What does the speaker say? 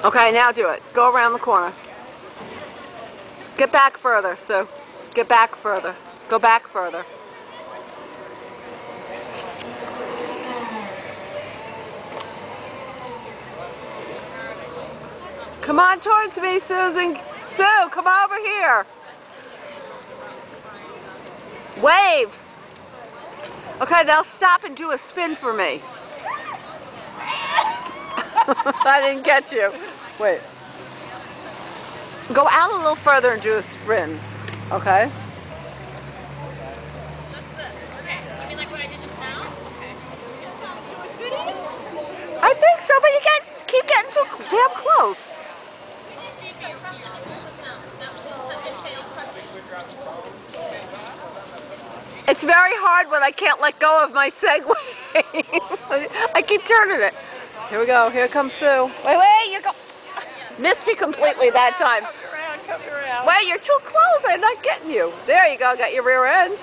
Okay, now do it. Go around the corner. Get back further, Sue. Get back further. Go back further. Come on towards me, Susan. Sue, come over here. Wave. Okay, now stop and do a spin for me. I didn't get you. Wait. Go out a little further and do a spin. Okay? Just this. Okay. You mean like what I did just now? Okay. I think so, but you keep getting too damn close. It's very hard when I can't let go of my Segway. I keep turning it. Here we go. Here comes Sue. Wait, you go. Missed you completely that time. Come around. Wait, you're too close. I'm not getting you. There you go. Got your rear end.